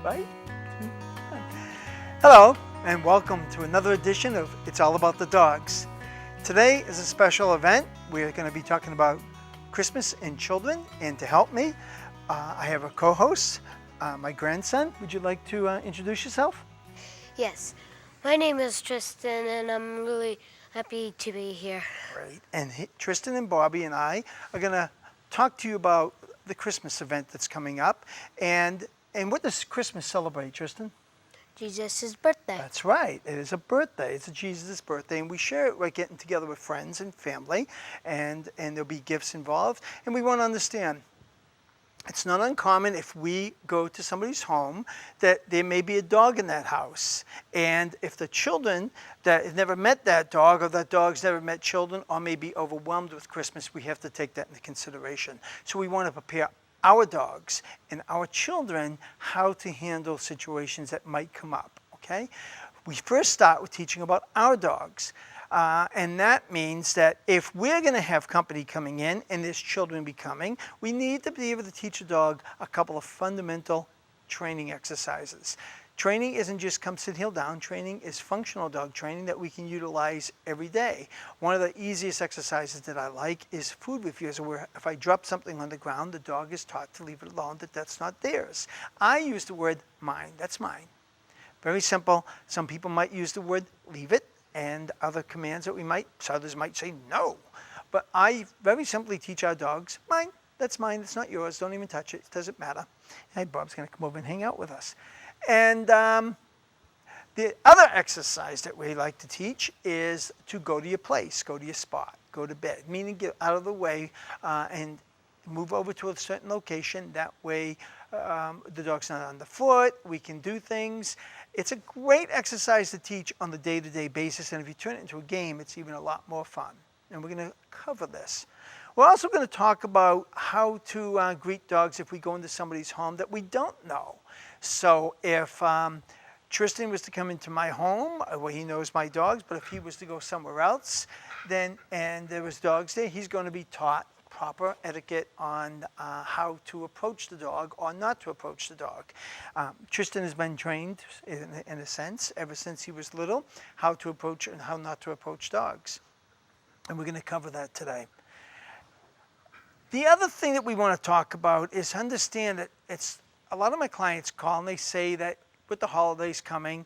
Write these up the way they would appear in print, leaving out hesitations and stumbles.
right? Hello, and welcome to another edition of It's All About the Dogs. Today is a special event. We're going to be talking about Christmas and children, and to help me, I have a co-host, my grandson. Would you like to introduce yourself? Yes, my name is Tristan, and I'm really happy to be here. Great. And Tristan and Bobby and I are going to talk to you about the Christmas event that's coming up. And what does Christmas celebrate, Tristan? Jesus' birthday. That's right. It is a birthday. It's a Jesus' birthday, and we share it by getting together with friends and family, and there'll be gifts involved. And we want to understand. It's not uncommon if we go to somebody's home that there may be a dog in that house. And if the children that have never met that dog, or that dog's never met children, or may be overwhelmed with Christmas, we have to take that into consideration. So we want to prepare our dogs and our children how to handle situations that might come up, okay? We first start with teaching about our dogs. And that means that if we're going to have company coming in and there's children be coming, we need to be able to teach a dog a couple of fundamental training exercises. Training isn't just come sit heel down. Training is functional dog training that we can utilize every day. One of the easiest exercises that I like is food refusal, where if I drop something on the ground, the dog is taught to leave it alone, that that's not theirs. I use the word mine. That's mine. Very simple. Some people might use the word leave it, and other commands that others might say no. But I very simply teach our dogs, mine, that's mine, it's not yours, don't even touch it, it doesn't matter. Hey, Bob's gonna come over and hang out with us. And the other exercise that we like to teach is to go to your place, go to your spot, go to bed, meaning get out of the way and move over to a certain location. That way the dog's not on the foot, we can do things. It's a great exercise to teach on the day-to-day basis, and if you turn it into a game, it's even a lot more fun. And we're going to cover this. We're also going to talk about how to greet dogs if we go into somebody's home that we don't know. So if Tristan was to come into my home, well, he knows my dogs, but if he was to go somewhere else, then and there was dogs there, he's going to be taught proper etiquette on how to approach the dog or not to approach the dog. Tristan has been trained, in a sense, ever since he was little, how to approach and how not to approach dogs. And we're going to cover that today. The other thing that we want to talk about is understand that it's a lot of my clients call and they say that with the holidays coming,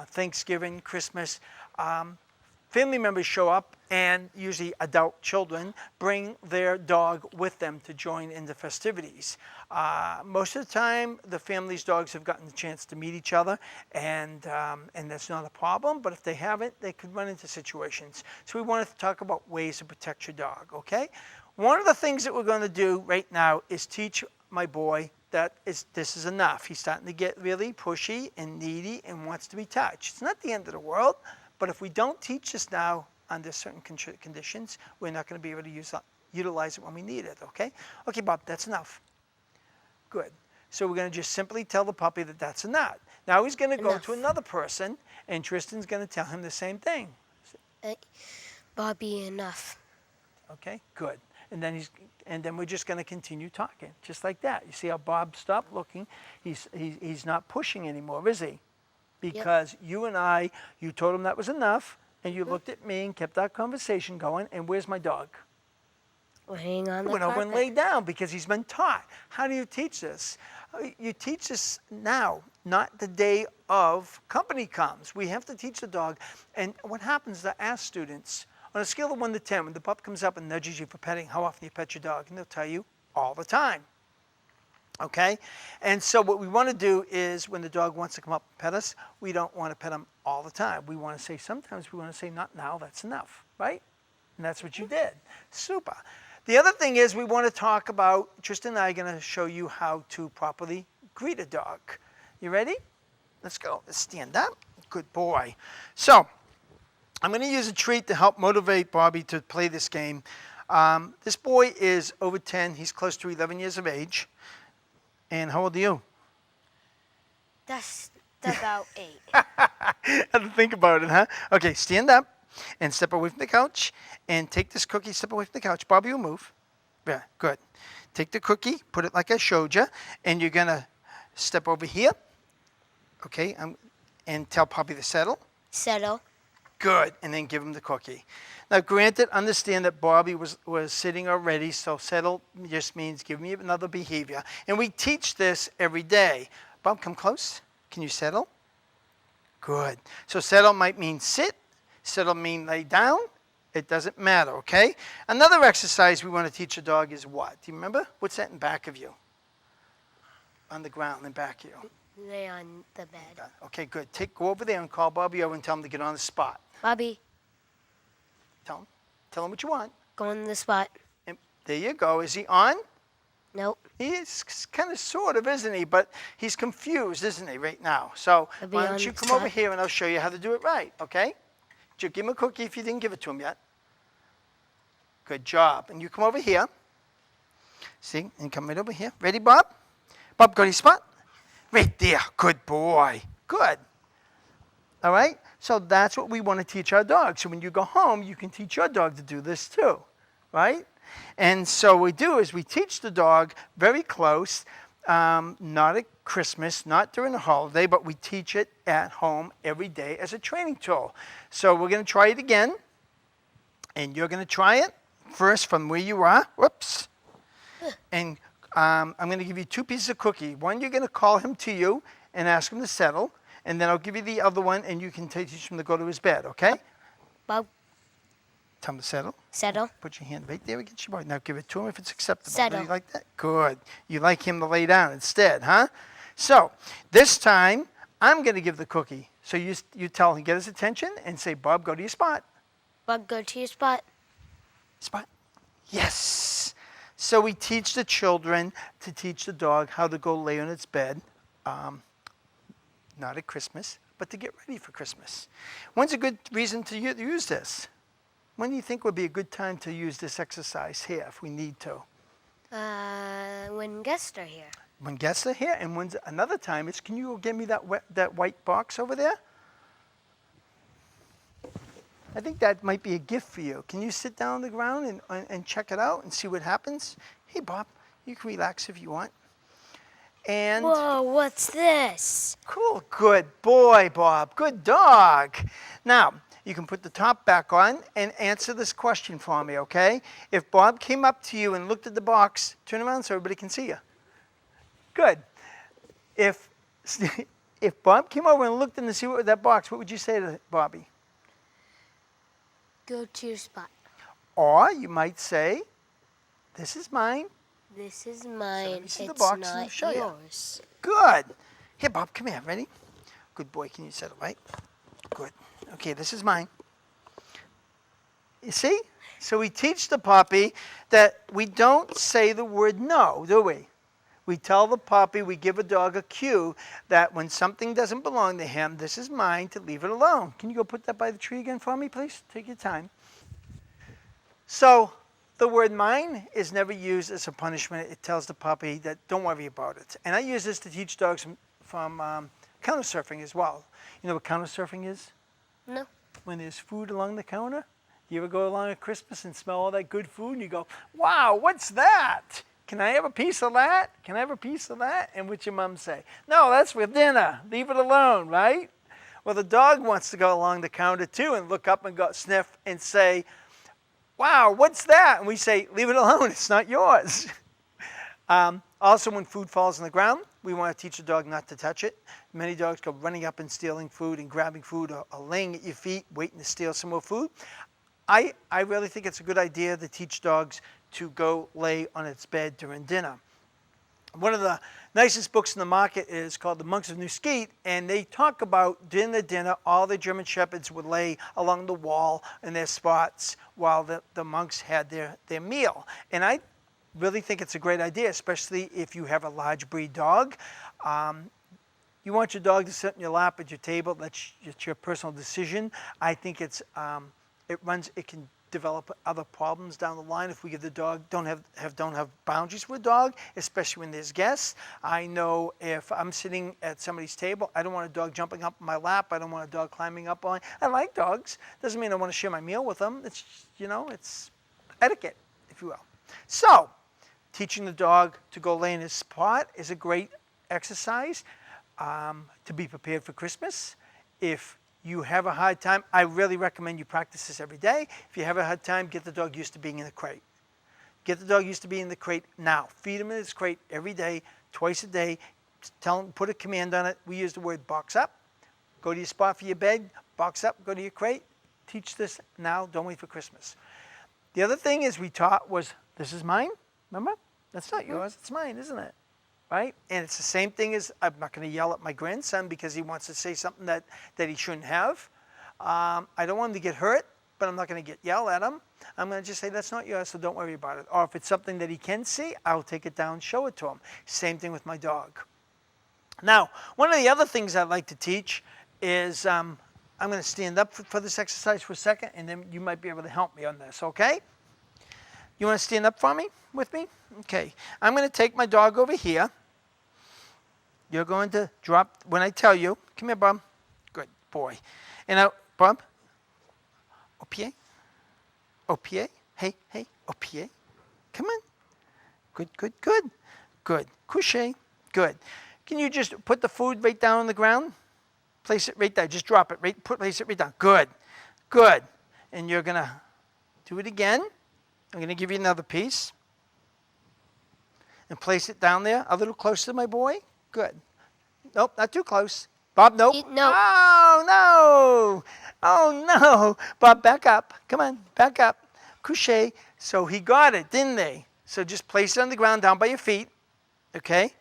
Thanksgiving, Christmas, family members show up, and usually adult children bring their dog with them to join in the festivities. Most of the time, the family's dogs have gotten the chance to meet each other, and that's not a problem. But if they haven't, they could run into situations. So we wanted to talk about ways to protect your dog, okay? One of the things that we're going to do right now is teach my boy that this is enough. He's starting to get really pushy and needy and wants to be touched. It's not the end of the world. But if we don't teach this now under certain conditions, we're not going to be able to utilize it when we need it, okay? Okay, Bob, that's enough. Good. So we're going to just simply tell the puppy that that's enough. Now he's going to go to another person, and Tristan's going to tell him the same thing. Bobby, enough. Okay, good. And then we're just going to continue talking, just like that. You see how Bob stopped looking? He's not pushing anymore, is he? Because you and you told him that was enough, and you looked at me and kept that conversation going, and where's my dog? Laying on the Went over carpet. and laid down because he's been taught. How do you teach this? You teach this now, not the day of company comes. We have to teach the dog. And what happens is I ask students, on a scale of 1 to 10, when the pup comes up and nudges you for petting, how often you pet your dog? And they'll tell you, all the time. Okay? And so what we want to do is when the dog wants to come up and pet us, we don't want to pet him all the time. We want to say, sometimes we want to say, not now, that's enough, right? And that's what you did. Super. The other thing is we want to talk about, Tristan and I are going to show you how to properly greet a dog. You ready? Let's go. Let's stand up. Good boy. So I'm going to use a treat to help motivate Bobby to play this game. This boy is over 10. He's close to 11 years of age. And how old are you? That's about 8. Had to think about it, huh? Okay, stand up and step away from the couch and take this cookie, step away from the couch. Bobby will move. Yeah, good. Take the cookie, put it like I showed you, and you're going to step over here Okay, and tell puppy to settle. Settle. Good, and then give him the cookie. Now, granted, understand that Bobby was sitting already, so settle just means give me another behavior. And we teach this every day. Bob, come close. Can you settle? Good. So settle might mean sit. Settle mean lay down. It doesn't matter, okay? Another exercise we want to teach a dog is what? Do you remember? What's that in back of you? On the ground in back of you. Lay on the bed. Okay, good. Go over there and call Bobby over and tell him to get on the spot. Bobby, Tell him what you want. go on the spot. And there you go. Is he on? Nope. He is kind of sort of, isn't he? But he's confused, isn't he, right now? So He'll be why on don't you the come over spot. here and I'll show you how to do it right, okay? Give him a cookie if you didn't give it to him yet. Good job. And you come over here. See? And come right over here. Ready, Bob? Bob, go to your spot. Right there. Good boy. Good. All right? So that's what we want to teach our dog. So when you go home, you can teach your dog to do this too, right? And so what we do is we teach the dog very close, not at Christmas, not during the holiday, but we teach it at home every day as a training tool. So we're going to try it again, and you're going to try it first from where you are. Whoops. And I'm going to give you 2 pieces of cookie. One, you're going to call him to you and ask him to settle, and then I'll give you the other one, and you can teach him to go to his bed, okay? Bob, Tell him to settle. settle. Put your hand right there against your body. Now give it to him if it's acceptable. Settle. You like that? Good. You like him to lay down instead, huh? So this time, I'm going to give the cookie. So you tell him, get his attention, and say, Bob, go to your spot. Bob, go to your spot. Spot. Yes. So we teach the children to teach the dog how to go lay on its bed, not at Christmas, but to get ready for Christmas. When's a good reason to use this? When do you think would be a good time to use this exercise here if we need to? When guests are here. When guests are here, and when's another time is, can you go get me that white box over there? I think that might be a gift for you. Can you sit down on the ground and check it out and see what happens? Hey, Bob, you can relax if you want. And Whoa, what's this? cool, good boy, Bob. Good dog. Now, you can put the top back on and answer this question for me, okay? If Bob came up to you and looked at the box, turn around so everybody can see you. Good. If Bob came over and looked in to see what was that box, what would you say to Bobby? Go to your spot. Or you might say, this is mine. This is mine. me see the It's box and not I'll show you. yours. Good. Here, Bob, come here. Ready? Good boy. Can you settle, right? Good. Okay, this is mine. You see? So we teach the puppy that we don't say the word no, do we? We tell the puppy, we give a dog a cue that when something doesn't belong to him, this is mine, to leave it alone. Can you go put that by the tree again for me, please? Take your time. So the word mine is never used as a punishment. It tells the puppy that don't worry about it. And I use this to teach dogs from counter surfing as well. You know what counter surfing is? No. When there's food along the counter. You ever go along at Christmas and smell all that good food and you go, wow, what's that? Can I have a piece of that? Can I have a piece of that? And what's your mom say? No, that's for dinner. Leave it alone, right? Well, the dog wants to go along the counter too and look up and go sniff and say, wow, what's that? And we say, leave it alone. It's not yours. Also, when food falls on the ground, we want to teach the dog not to touch it. Many dogs go running up and stealing food and grabbing food or laying at your feet, waiting to steal some more food. I really think it's a good idea to teach dogs to go lay on its bed during dinner. One of the nicest books in the market is called The Monks of New Skete, and they talk about during the dinner, all the German Shepherds would lay along the wall in their spots while the monks had their meal. And I really think it's a great idea, especially if you have a large breed dog. You want your dog to sit in your lap at your table. That's your personal decision. I think it can develop other problems down the line if we give the dog don't have boundaries with a dog, especially when there's guests. I know if I'm sitting at somebody's table, I don't want a dog jumping up in my lap. I don't want a dog climbing up on. I like dogs. Doesn't mean I want to share my meal with them. It's it's etiquette, if you will. So, teaching the dog to go lay in his spot is a great exercise. to be prepared for Christmas. If you have a hard time, I really recommend you practice this every day. If you have a hard time, get the dog used to being in the crate. Get the dog used to being in the crate now. Feed him in his crate every day, twice a day. Tell him, put a command on it. We use the word box up. Go to your spot for your bed, box up, go to your crate. Teach this now, don't wait for Christmas. The other thing is we taught was, this is mine, remember? That's not yours, it's mine, isn't it? Right? And it's the same thing as, I'm not going to yell at my grandson because he wants to say something that he shouldn't have. I don't want him to get hurt, but I'm not going to get yelled at him. I'm going to just say, that's not yours, so don't worry about it. Or if it's something that he can see, I'll take it down, show it to him. Same thing with my dog. Now, one of the other things I'd like to teach is, I'm going to stand up for this exercise for a second, and then you might be able to help me on this, okay? You want to stand up for me, with me? Okay. I'm going to take my dog over here. You're going to drop, when I tell you, come here, Bob. Good boy. And now, Bob, au pied. Au pied. Hey, hey, au pied. Come on. Good, good, good. Good. Couché. Good. Can you just put the food right down on the ground? Place it right there. Just drop it. Place it right down. Good. Good. And you're going to do it again. I'm going to give you another piece. And place it down there. A little closer, my boy. Good. Nope, not too close. Bob, nope. No. Oh, no. Oh, no. Bob, back up. Come on, back up. Couché. So he got it, didn't they? So just place it on the ground down by your feet. Okay?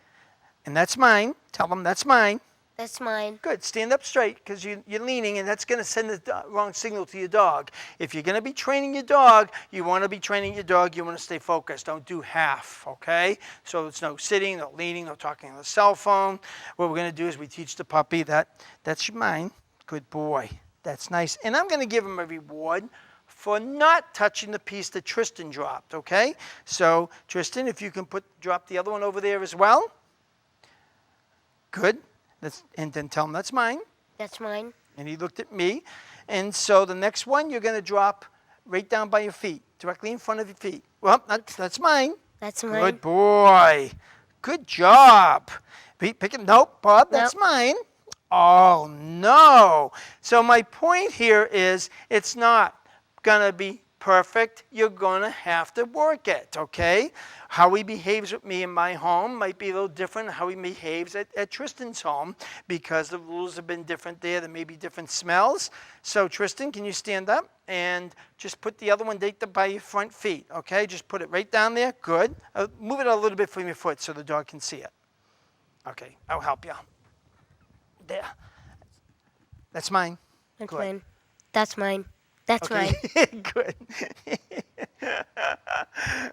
And that's mine. Tell them that's mine. That's mine. Good. Stand up straight because you're leaning, and that's going to send the wrong signal to your dog. If you're going to be training your dog, you want to be training your dog. You want to stay focused. Don't do half, okay? So it's no sitting, no leaning, no talking on the cell phone. What we're going to do is we teach the puppy that's mine. Good boy. That's nice. And I'm going to give him a reward for not touching the piece that Tristan dropped, okay? So, Tristan, if you can drop the other one over there as well. Good. And then tell him that's mine. That's mine. And he looked at me. And so the next one you're going to drop right down by your feet, directly in front of your feet. Well, that's mine. That's mine. Good boy. Good job. Pick it. Nope, Bob, that's mine. Oh, no. So my point here is it's not going to be perfect. You're going to have to work it, okay? How he behaves with me in my home might be a little different how he behaves at Tristan's home because the rules have been different there. There may be different smells. So, Tristan, can you stand up and just put the other one right there by your front feet, okay? Just put it right down there. Good. Move it a little bit from your foot so the dog can see it. Okay, I'll help you. There. That's mine. That's Good. mine. That's mine. That's Okay. mine. Good.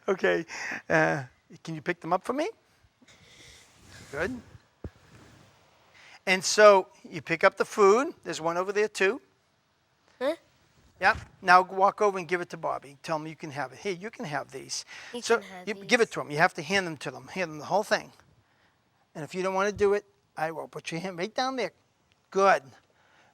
Okay. Can you pick them up for me? Good. And so you pick up the food. There's one over there too. Huh? Yep. Now walk over and give it to Bobby. Tell him you can have it. Hey, you can have these. You So can have you these. give it to him. You have to hand them to them. Hand them the whole thing. And if you don't want to do it, I will. Put your hand right down there. Good.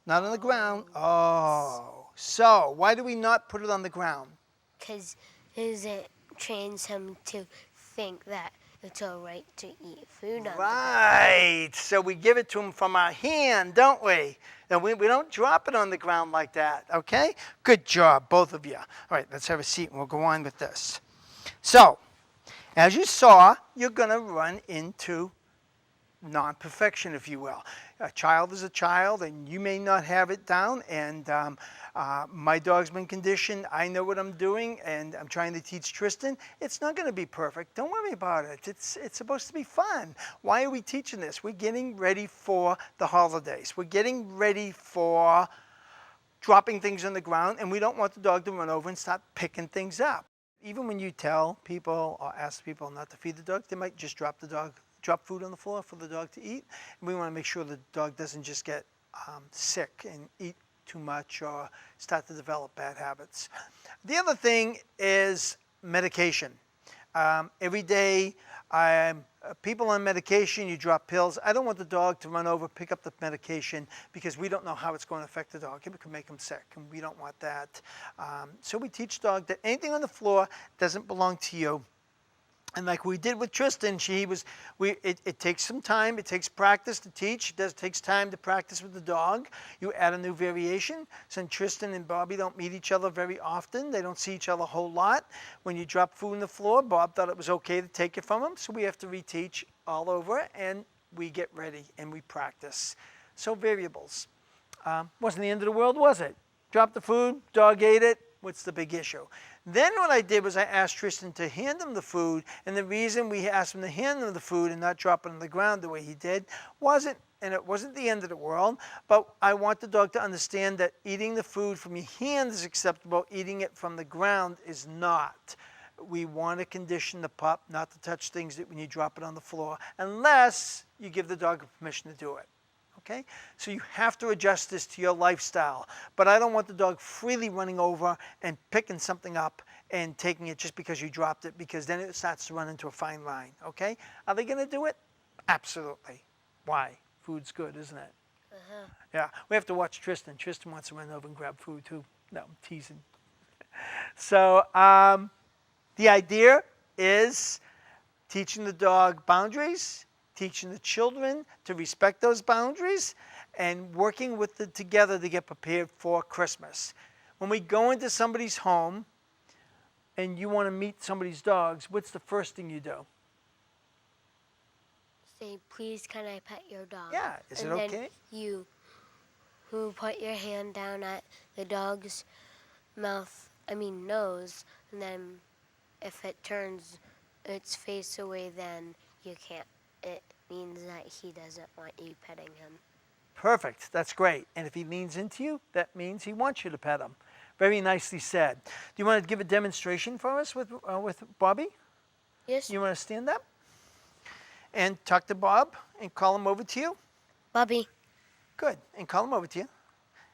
Not on the ground. Oh. So why do we not put it on the ground? Because it trains him to think that it's all right to eat food on the ground. Right. So we give it to him from our hand, don't we? And we don't drop it on the ground like that, okay? Good job, both of you. All right, let's have a seat and we'll go on with this. So, as you saw, you're going to run into non-perfection, if you will. A child is a child, and you may not have it down, and my dog's been conditioned. I know what I'm doing, and I'm trying to teach Tristan. It's not going to be perfect. Don't worry about it. It's supposed to be fun. Why are we teaching this? We're getting ready for the holidays. We're getting ready for dropping things on the ground, and we don't want the dog to run over and start picking things up. Even when you tell people or ask people not to feed the dog, they might just drop food on the floor for the dog to eat. And we want to make sure the dog doesn't just get sick and eat too much or start to develop bad habits. The other thing is medication. Every day, people on medication, you drop pills. I don't want the dog to run over, pick up the medication, because we don't know how it's going to affect the dog. It could make him sick, and we don't want that. So we teach dog that anything on the floor doesn't belong to you. And like we did with Tristan, it takes some time, it takes practice to teach. It takes time to practice with the dog. You add a new variation. Since Tristan and Bobby don't meet each other very often, they don't see each other a whole lot. When you drop food on the floor, Bob thought it was okay to take it from him, so we have to reteach all over, and we get ready and we practice. So variables. Wasn't the end of the world, was it? Dropped the food, dog ate it. What's the big issue? Then what I did was I asked Tristan to hand him the food, and the reason we asked him to hand him the food and not drop it on the ground the way he did it wasn't the end of the world, but I want the dog to understand that eating the food from your hand is acceptable, eating it from the ground is not. We want to condition the pup not to touch things that when you drop it on the floor, unless you give the dog permission to do it. Okay? So you have to adjust this to your lifestyle. But I don't want the dog freely running over and picking something up and taking it just because you dropped it, because then it starts to run into a fine line. Okay? Are they going to do it? Absolutely. Why? Food's good, isn't it? Uh-huh. Yeah. We have to watch Tristan. Tristan wants to run over and grab food too. No, I'm teasing. So the idea is teaching the dog boundaries, teaching the children to respect those boundaries, and working with them together to get prepared for Christmas. When we go into somebody's home and you want to meet somebody's dogs, what's the first thing you do? Say, please, can I pet your dog? Yeah, is it and okay? Then you put your hand down at the dog's nose, and then if it turns its face away, then you can't. It means that he doesn't want you petting him. Perfect. That's great. And if he leans into you, that means he wants you to pet him. Very nicely said. Do you want to give a demonstration for us with Bobby? Yes. You want to stand up and talk to Bob and call him over to you? Bobby. Good. And call him over to you.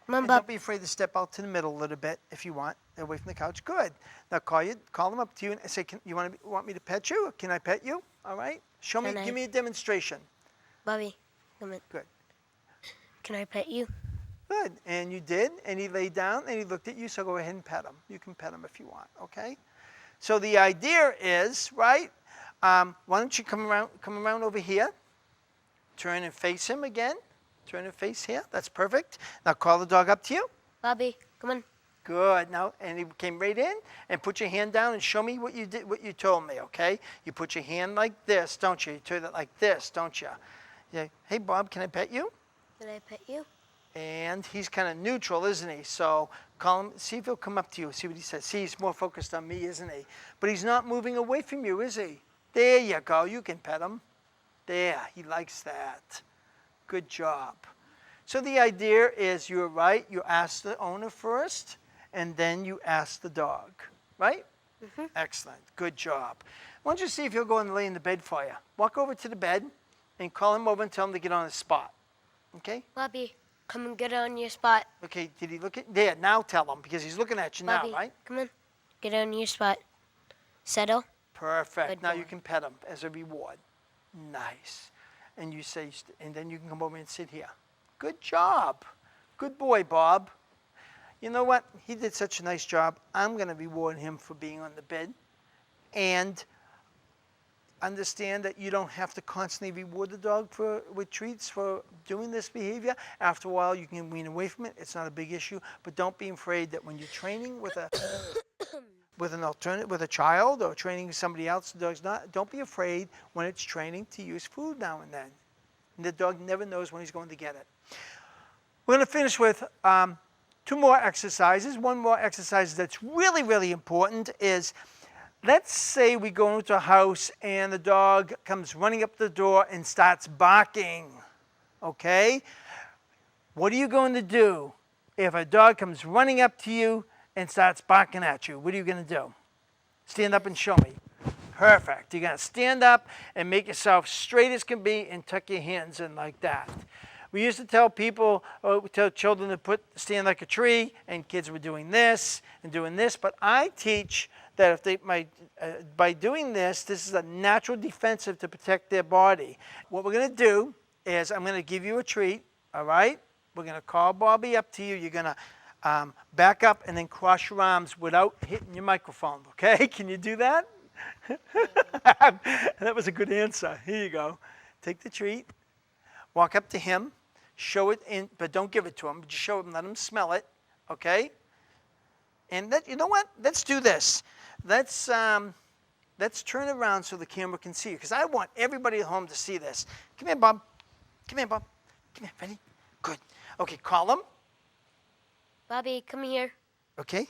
Come on, And Bob. don't be afraid to step out to the middle a little bit if you want, away from the couch. Good. Now call him up to you and say, you want me to pet you? Can I pet you? All right. Give me a demonstration. Bobby, come in. Good. Can I pet you? Good. And you did, and he laid down and he looked at you, so go ahead and pet him. You can pet him if you want, okay? So the idea is, right, why don't you come around over here, turn and face him again, turn and face here, that's perfect. Now call the dog up to you. Bobby, come on. Good. Now, and he came right in, and put your hand down and show me what you did, what you told me, okay? You put your hand like this, don't you? You turn it like this, don't you? Yeah. Hey, Bob, can I pet you? Can I pet you? And he's kind of neutral, isn't he? So call him, see if he'll come up to you, see what he says. See, he's more focused on me, isn't he? But he's not moving away from you, is he? There you go. You can pet him. There, he likes that. Good job. So the idea is, you're right, you ask the owner first, and then you ask the dog, right? Mm-hmm. Excellent. Good job. Why don't you see if he'll go and lay in the bed for you? Walk over to the bed and call him over and tell him to get on his spot. Okay? Bobby, come and get on your spot. Okay, did he look at there? Now tell him, because he's looking at you Bobby, now, right? come on. Get on your spot. Settle. Perfect. Good Now boy. you can pet him as a reward. Nice. And you say, and then you can come over and sit here. Good job. Good boy, Bob. You know what? He did such a nice job. I'm going to reward him for being on the bed. And understand that you don't have to constantly reward the dog with treats for doing this behavior. After a while, you can wean away from it. It's not a big issue. But don't be afraid that when you're training with a child or training somebody else, the dog's not. Don't be afraid when it's training to use food now and then. And the dog never knows when he's going to get it. We're going to finish with two more exercises. One more exercise that's really, really important is, let's say we go into a house and the dog comes running up the door and starts barking, okay? What are you going to do if a dog comes running up to you and starts barking at you? What are you going to do? Stand up and show me. Perfect. You're going to stand up and make yourself straight as can be and tuck your hands in like that. We used to tell children to stand like a tree, and kids were doing this and doing this. But I teach that by doing this, this is a natural defensive to protect their body. What we're going to do is, I'm going to give you a treat, all right? We're going to call Bobby up to you. You're going to back up and then cross your arms without hitting your microphone, okay? Can you do that? That was a good answer. Here you go. Take the treat. Walk up to him. Show it in, but don't give it to him. Just show him. Let him smell it. Okay. And you know what? Let's do this. Let's turn around so the camera can see you, because I want everybody at home to see this. Come here, Bob. Come here, Bob. Come here. Ready? Good. Okay. Call him. Bobby, come here. Okay.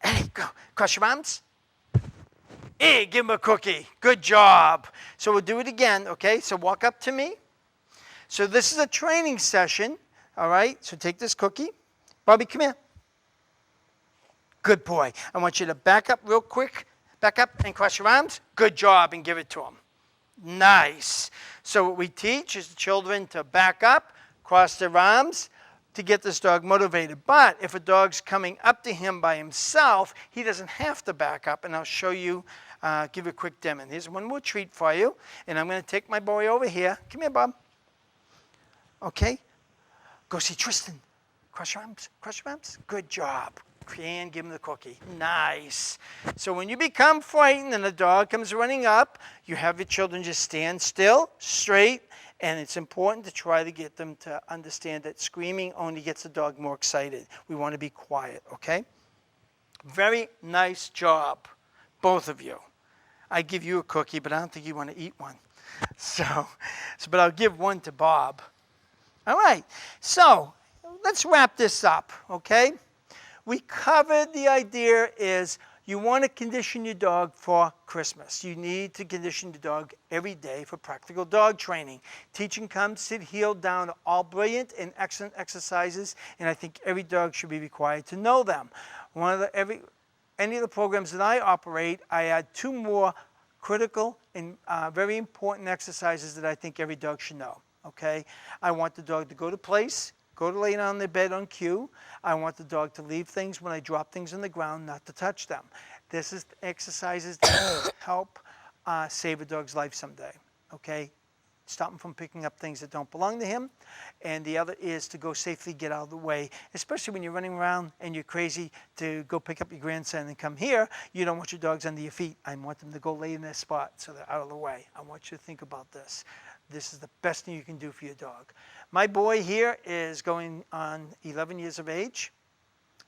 Hey, go. Cross your arms. Hey, give him a cookie. Good job. So we'll do it again, okay? So walk up to me. So this is a training session, all right? So take this cookie. Bobby, come here. Good boy. I want you to back up real quick. Back up and cross your arms. Good job, and give it to him. Nice. So what we teach is the children to back up, cross their arms, to get this dog motivated. But if a dog's coming up to him by himself, he doesn't have to back up. And I'll show you, give you a quick demo. Here's one more treat for you. And I'm going to take my boy over here. Come here, Bob. Okay. Go see Tristan. Cross your arms. Cross your arms. Good job. And give him the cookie. Nice. So when you become frightened and the dog comes running up, you have your children just stand still, straight, and it's important to try to get them to understand that screaming only gets the dog more excited. We want to be quiet, okay? Very nice job, both of you. I give you a cookie, but I don't think you want to eat one. But I'll give one to Bob. All right, so let's wrap this up, okay? We covered the idea is you want to condition your dog for Christmas. You need to condition the dog every day for practical dog training. Teaching come, sit, heel, down, all brilliant and excellent exercises, and I think every dog should be required to know them. Any of the programs that I operate, I add 2 more critical and very important exercises that I think every dog should know, okay? I want the dog to go to place, go to lay down on the bed on cue. I want the dog to leave things when I drop things on the ground, not to touch them. This is exercises that help save a dog's life someday, okay? Stop him from picking up things that don't belong to him. And the other is to go safely, get out of the way, especially when you're running around and you're crazy to go pick up your grandson and come here. You don't want your dogs under your feet. I want them to go lay in their spot so they're out of the way. I want you to think about this. This is the best thing you can do for your dog. My boy here is going on 11 years of age.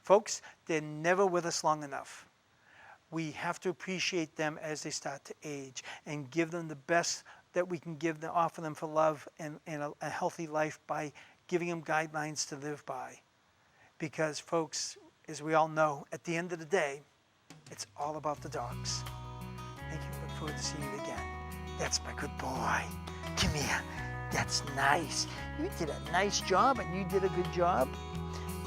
Folks, they're never with us long enough. We have to appreciate them as they start to age and give them the best that we can give them, offer them for love and a healthy life by giving them guidelines to live by. Because folks, as we all know, at the end of the day, it's all about the dogs. Thank you. Look forward to seeing you again. That's my good boy. Come here. That's nice. You did a nice job and you did a good job.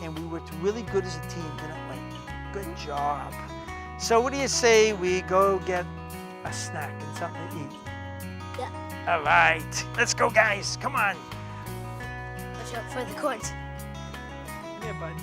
And we worked really good as a team, didn't we? Good job. So what do you say we go get a snack and something to eat? Yeah. All right. Let's go, guys. Come on. Watch out for the corns. Come here, bud.